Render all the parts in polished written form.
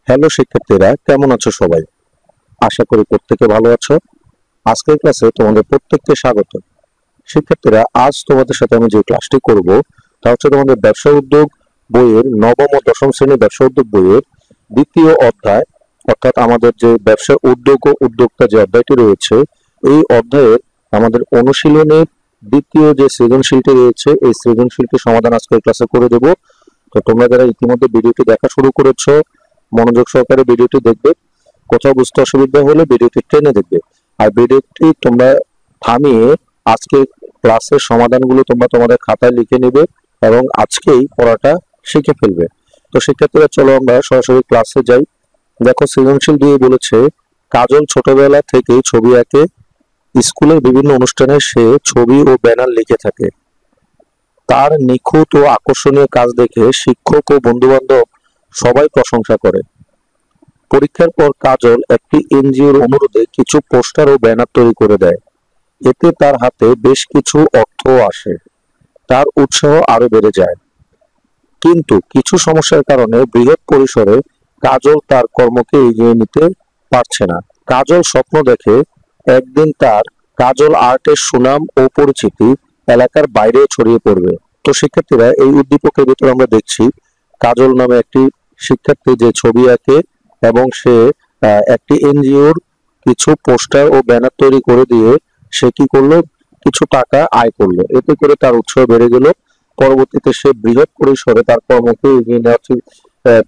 Hello শিক্ষার্থীরা, কেমন আছো সবাই? আশা করি প্রত্যেকে ভালো আছো। আজকের ক্লাসে তোমাদের প্রত্যেককে স্বাগত। শিক্ষার্থীরা, আজ তোমাদের সাথে আমি যে ক্লাসটি করব তা হচ্ছে তোমাদের ব্যবসা উদ্যোগ বইয়ের নবম ও দশম শ্রেণীর ব্যবসা উদ্যোগ বইয়ের দ্বিতীয় অধ্যায়, অর্থাৎ আমাদের যে ব্যবসা উদ্যোগ ও উদ্যোক্তা যে অধ্যায়টি রয়েছে, এই অধ্যায়ের আমাদের অনুশীলনের দ্বিতীয় যে সৃজনশীলটি রয়েছে, এই সৃজনশীলটি সমাধান আজকের ক্লাসে করে দেব। তো তোমরা যারা ইতিমধ্যে ভিডিওটি দেখা শুরু করেছো, মনোযোগ সহকারে ভিডিওটি দেখবে। কোথাও বুঝতে অসুবিধা হলে ভিডিওটি টেনে দেখবে। আর ভিডিওটি তোমরা থামিয়ে আজকে ক্লাসের সমাধানগুলো তোমরা তোমাদের খাতায় লিখে নিবে এবং আজকেই পড়াটা শিখে ফেলবে। তো শিক্ষার্থীরা, চলো আমরা সরাসরি ক্লাসে যাই। দেখো, সৃজনশীল দিয়ে বলেছে, কাজল ছোটবেলা থেকেই ছবি আঁকে। স্কুলের বিভিন্ন অনুষ্ঠানে সে ছবি ও ব্যানার লিখে থাকে। তার নিখুঁত ও আকর্ষণীয় কাজ দেখে শিক্ষক ও বন্ধু বান্ধব সবাই প্রশংসা করে। পরীক্ষার পর কাজল একটি এনজিওর অনুরোধে কিছু পোস্টার ও ব্যানার তৈরি করে দেয়। এতে তার হাতে বেশ কিছু অর্থ আসে। তার উৎসাহ আরো বেড়ে যায়। কিন্তু কিছু সমস্যার কারণে বৃহৎ পরিসরে কাজল তার কর্মকে এগিয়ে নিতে পারছে না। কাজল স্বপ্ন দেখে একদিন তার কাজল আর্টের সুনাম ও পরিচিতি এলাকার বাইরে ছড়িয়ে পড়বে। তো শিক্ষার্থীরা, এই উদ্দীপকের ভিতরে আমরা দেখছি কাজল নামে একটি শিক্ষার্থী যে ছবি আঁকে এবং সে একটি এনজিওর কিছু পোস্টার ও ব্যানার তৈরি করে দিয়ে সে কি করলো, কিছু টাকা আয় করলো। এতে করে তার উৎসাহ বেড়ে গেল। পরবর্তীতে সে বৃহৎ পরিসরে তার কর্মকে এগিয়ে নেওয়ার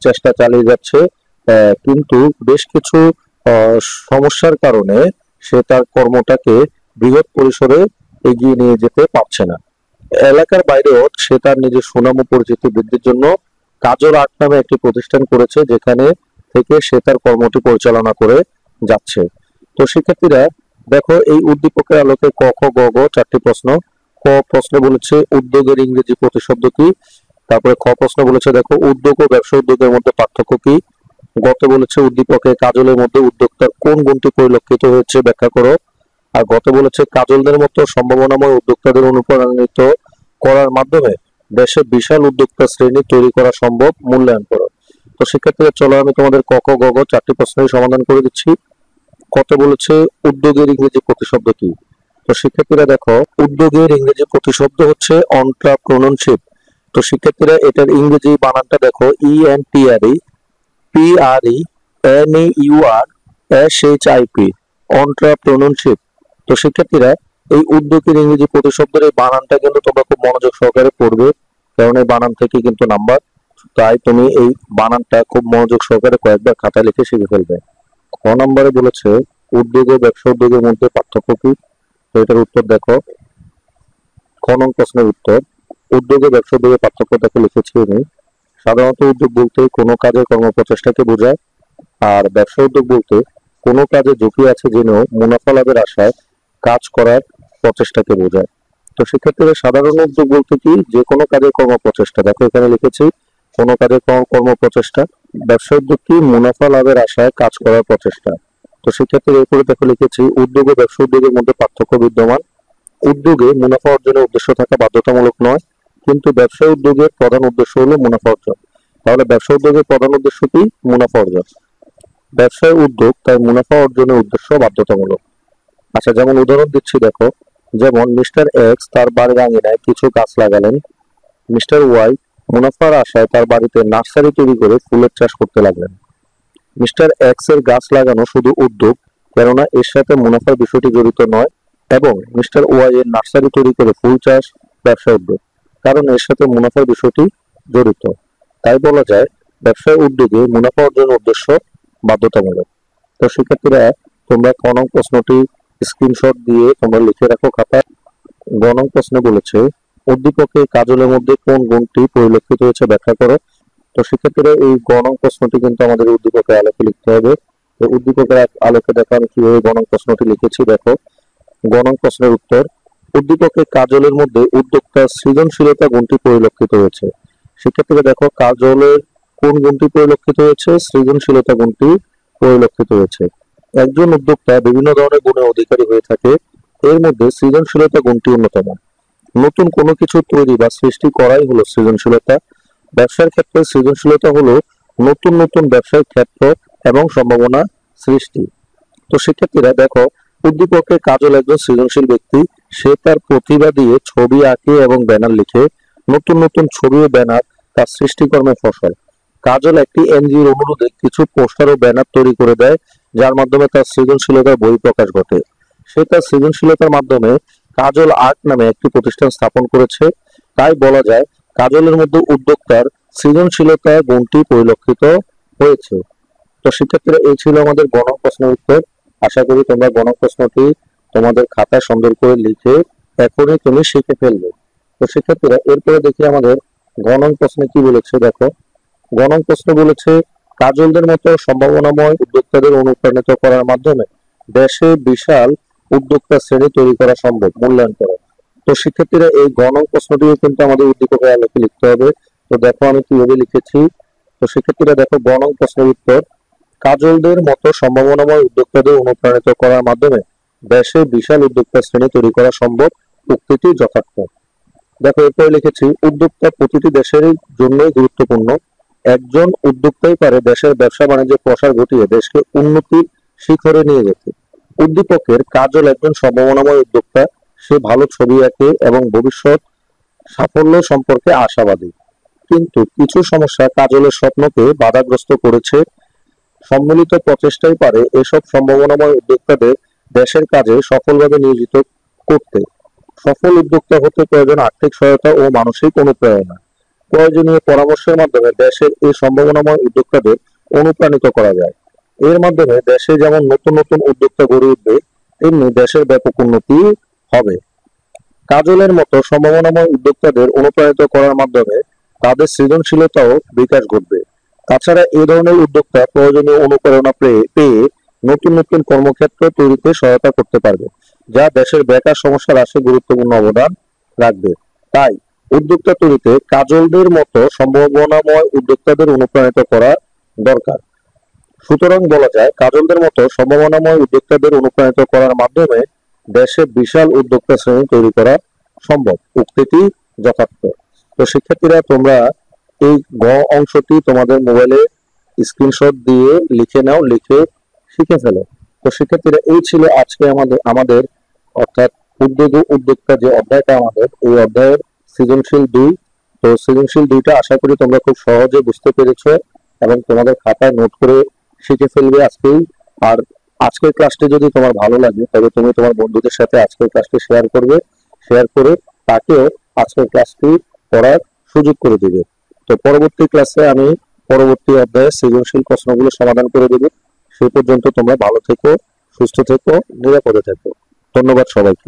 চেষ্টা চালিয়ে যাচ্ছে। কিন্তু বেশ কিছু সমস্যার কারণে সে তার কর্মটাকে বৃহৎ পরিসরে এগিয়ে নিয়ে যেতে পারছে না। এলাকার বাইরেও সে তার নিজের সুনাম ও পরিচিতি বৃদ্ধির জন্য কাজল আর্ট নামে একটি প্রতিষ্ঠান করেছে, যেখানে থেকে সে তার কর্মটি পরিচালনা করে যাচ্ছে। তো শিক্ষার্থীরা দেখো, এই উদ্দীপকের আলোকে ক খ গ ঘ চারটি প্রশ্ন। ক প্রশ্নে বলেছে উদ্যোগের ইংরেজি প্রতিশব্দ কি। তারপরে খ প্রশ্ন বলেছে দেখো উদ্যোগ ও ব্যবসা উদ্যোগের মধ্যে পার্থক্য কি। গতে বলেছে উদ্দীপকে কাজলের মধ্যে উদ্যোক্তার কোন গুণটি পরিলক্ষিত হয়েছে ব্যাখ্যা করো। আর গতে বলেছে কাজলদের মতো সম্ভাবনাময় উদ্যোক্তাদের অনুপ্রাণিত করার মাধ্যমে দেশে বিশাল উদ্যোক্তা শ্রেণী তৈরি করা সম্ভব, মূল্যায়ন করো। তো শিক্ষার্থীরা, চলো আমি তোমাদের ক খ গ ঘ চারটি প্রশ্নের সমাধান করে দিচ্ছি। কত বলেছে উদ্যোগের ইংরেজি প্রতিশব্দ কি। তো শিক্ষার্থীরা দেখো, উদ্যোগের ইংরেজি প্রতিশব্দ হচ্ছে অন্ট্রাপ্রেনারশিপ। তো শিক্ষার্থীরা, এটার ইংরেজি বানানটা দেখো, ENTREPRENEURSHIP, অন্ট্রাপ্রেনারশিপ। তো শিক্ষার্থীরা, এই উদ্যোগের ইংরেজি প্রতিশব্দের এই বানানটা কিন্তু তোমরা খুব মনোযোগ সহকারে পড়বে, কারণ এই বানান থেকে কিন্তু নাম্বার। তাই তুমি এই বানানটা খুব মনোযোগ সহকারে কয়েকবার খাতায় লিখে শিখে ফেলবে। খ নম্বরে বলেছে উদ্যোগ ও ব্যবসা উদ্যোগের মধ্যে পার্থক্য কি। তো এটার উত্তর দেখো, খ নং প্রশ্নের উত্তর, উদ্যোগ ও ব্যবসা উদ্যোগের পার্থক্য দেখে লিখেছি আমি। সাধারণত উদ্যোগ বলতে কোনো কাজের কর্মপ্রচেষ্টাকে বোঝায়, আর ব্যবসা উদ্যোগ বলতে কোনো কাজে ঝুঁকি আছে জেনেও মুনাফা লাভের আশায় কাজ করার প্রচেষ্টাকে বোঝায়। তো শিক্ষার্থীরা, সাধারণ উদ্যোগ বলতে কি, যে কোনো কাজের কর্মপ্রচেষ্টা। দেখো এখানে লিখেছি কোনো কাজের কর্মপ্রচেষ্টা। ব্যবসা উদ্যোগ কি, মুনাফা লাভের আশায় কাজ করার প্রচেষ্টা। তো শিক্ষার্থীরা, এরপরে দেখো লিখেছি উদ্যোগ ও ব্যবসা উদ্যোগের মধ্যে পার্থক্য বিদ্যমান। উদ্যোগে মুনাফা অর্জনের উদ্দেশ্য থাকা বাধ্যতামূলক নয়, কিন্তু ব্যবসা উদ্যোগের প্রধান উদ্দেশ্য হলো মুনাফা অর্জন। তাহলে ব্যবসা উদ্যোগের প্রধান উদ্দেশ্য কি, মুনাফা অর্জন। ব্যবসায় উদ্যোগ তাই মুনাফা অর্জনের উদ্দেশ্য বাধ্যতামূলক। আচ্ছা, যেমন উদাহরণ দিচ্ছি দেখো, যেমন মিস্টার এক্স তার বাড়ির আঙিনায় কিছু গাছ লাগালেন। মিস্টার ওয়াই মুনাফার আশায় তার বাড়িতে নার্সারি তৈরি করে ফুলের চাষ করতে লাগলেন। মিস্টার এক্স এর গাছ লাগানো শুধু উদ্যোগ, কেননা এর সাথে মুনাফার বিষয়টি জড়িত নয়, এবং মিস্টার ওয়াই এর নার্সারি তৈরি করে ফুল চাষ ব্যবসা উদ্যোগ, কারণ এর সাথে মুনাফার বিষয়টি জড়িত। তাই বলা যায় ব্যবসায় উদ্যোগে মুনাফা অর্জনের উদ্দেশ্য বাধ্যতামূলক। তো শিক্ষার্থীরা, তোমরা ক নং প্রশ্নটি স্ক্রিনশট দিয়ে তোমরা লিখে রাখো খাতায়। গ নং প্রশ্নে বলেছে উদ্দীপকে কাজলের মধ্যে কোন গুণটি পরিলক্ষিত হয়েছে ব্যাখ্যা করো। তো শিক্ষার্থীরা, এই গ নং প্রশ্নটি কিন্তু আমাদের উদ্দীপকের আলোকে লিখতে হবে। তো উদ্দীপকের আলোকে দেখো আমি কিভাবে গ নং প্রশ্নটি লিখেছি। দেখো, গ নং প্রশ্নের উত্তর, উদ্দীপকে কাজলের মধ্যে উদ্যোক্তার সৃজনশীলতা গুণটি পরিলক্ষিত হয়েছে। শিক্ষার্থীরা দেখো, কাজলের কোন গুণটি পরিলক্ষিত হয়েছে, সৃজনশীলতা গুণটি পরিলক্ষিত হয়েছে। একজন উদ্যোক্তা বিভিন্ন ধরনের গুণের অধিকারী হয়ে থাকে, এর মধ্যে সৃজনশীলতা গুণটি অন্যতম। নতুন কোনো কিছু তৈরি বা সৃষ্টি করাই হলো সৃজনশীলতা। ব্যবসার ক্ষেত্রে সৃজনশীলতা হলো নতুন নতুন ব্যবসায়িক ক্ষেত্র এবং সম্ভাবনা সৃষ্টি। তো শিক্ষার্থীরা দেখো, উদ্দীপকে কাজল একজন সৃজনশীল ব্যক্তি। সে তার প্রতিভা দিয়ে ছবি আঁকে এবং ব্যানার লিখে। নতুন নতুন ছবি ও ব্যানার তার সৃষ্টিকর্মের ফসল। কাজল একটি এনজিওর অনুরোধে কিছু পোস্টার ও ব্যানার তৈরি করে দেয়, যার মাধ্যমে তার সৃজনশীলতার বহিঃপ্রকাশ ঘটে। সে তার সৃজনশীলতার মাধ্যমে কাজল আর্ট নামে একটি প্রতিষ্ঠান স্থাপন করেছে। তাই বলা যায় কাজলের মধ্যে উদ্যোক্তার সৃজনশীলতার গুণটি পরিলক্ষিত হয়েছে। তো শিক্ষার্থীরা, এই ছিল আমাদের গণক প্রশ্নের উত্তর। আশা করি তোমরা গণক প্রশ্নটি তোমাদের খাতায় সুন্দর করে লিখে এখনই তুমি শিখে ফেলবে। তো শিক্ষার্থীরা, এরপরে দেখি আমাদের গণক প্রশ্নে কি বলেছে। দেখো, গণক প্রশ্ন বলেছে কাজলদের মতো সম্ভাবনাময় উদ্যোক্তাদের অনুপ্রাণিত করার মাধ্যমে দেশে বিশাল উদ্যোক্তা শ্রেণী তৈরি করা সম্ভব, মূল্যায়ন করো। তো শিক্ষার্থীরা, এই গণক প্রশ্নটিও কিন্তু আমাদের উদ্দীপকের আলোকে লিখতে হবে। তো দেখো আমি কিভাবে লিখেছি। তো শিক্ষার্থীরা দেখো, গণক প্রশ্নের উত্তর, কাজলদের মতো সম্ভাবনাময় উদ্যোক্তাদের অনুপ্রাণিত করার মাধ্যমে দেশে বিশাল উদ্যোক্তা শ্রেণী তৈরি করা সম্ভব, উক্তিটি যথার্থ। দেখো এরপরে লিখেছি, উদ্যোক্তা প্রতিটি দেশের জন্যই গুরুত্বপূর্ণ। একজন উদ্যোক্তাই পারে দেশের ব্যবসা বাণিজ্যের প্রসার ঘটিয়ে দেশকে উন্নতির শিখরে নিয়ে যেতে। উদ্দীপকের কাজল একজন সম্ভাবনাময় উদ্যোক্তা। সে ভালো ছবি আঁকে এবং ভবিষ্যৎ সাফল্য সম্পর্কে আশাবাদী। কিন্তু কিছু সমস্যা কাজলের স্বপ্নকে বাধাগ্রস্ত করেছে। সম্মিলিত প্রচেষ্টাই পারে এসব সম্ভাবনাময় উদ্যোক্তাদের দেশের কাজে সফলভাবে নিয়োজিত করতে। সফল উদ্যোক্তা হতে প্রয়োজন আর্থিক সহায়তা ও মানসিক অনুপ্রেরণা। প্রয়োজনীয় পরামর্শের মাধ্যমে দেশের এই সম্ভাবনাময় উদ্যোক্তাদের অনুপ্রাণিত করা যায়। এর মাধ্যমে দেশে যেমন নতুন নতুন উদ্যোক্তা গড়ে উঠবে, তেমনি দেশের ব্যাপক উন্নতি হবে। কাজলের মতো সম্ভাবনাময় উদ্যোক্তাদের অনুপ্রাণিত করার মাধ্যমে তাদের সৃজনশীলতাও বিকাশ ঘটবে। তাছাড়া এই ধরনের উদ্যোক্তা প্রয়োজনীয় অনুপ্রেরণা পেয়ে নতুন নতুন কর্মক্ষেত্র তৈরিতে সহায়তা করতে পারবে, যা দেশের বেকার সমস্যা হ্রাসে গুরুত্বপূর্ণ অবদান রাখবে। তাই উদ্যোক্তা তৈরিতে কাজলদের মতো সম্ভাবনাময় উদ্যোক্তাদের অনুপ্রাণিত করা দরকার। সুতরাং বলা যায় কাজলদের মতো সম্ভাবনাময় উদ্যোক্তাদের অনুপ্রাণিত করার মাধ্যমে দেশে বিশাল উদ্যোক্তা শ্রেণী তৈরি করা সম্ভব, উক্তিটি যথার্থ। তো শিক্ষার্থীরা, তোমরা এই গ অংশটি তোমাদের মোবাইলে স্ক্রিনশট দিয়ে লিখে নাও, লিখে শিখে ফেলো। তো শিক্ষার্থীরা, এই ছিল আজকে আমাদের অর্থাৎ উদ্যোক্তা যে অধ্যায়টা আমাদের, এই অধ্যায়ের সৃজনশীল 2। তো সৃজনশীল 2টা আশা করি তোমরা খুব সহজে বুঝতে পেরেছো এবং তোমাদের খাতায় নোট করে শিখে ফেলবে আজকেই। আর আজকের ক্লাসটি যদি তোমার ভালো লাগে তবে তুমি তোমার বন্ধুদের সাথে আজকের ক্লাসটি শেয়ার করবে। শেয়ার করে তাকেও আজকের ক্লাসটি পড়ার সুযোগ করে দিবে। তো পরবর্তী ক্লাসে আমি পরবর্তী অধ্যায়ে সৃজনশীল প্রশ্নগুলো সমাধান করে দেব। সেই পর্যন্ত তোমরা ভালো থেকো, সুস্থ থেকো, নিরাপদে থেকো। ধন্যবাদ সবাইকে।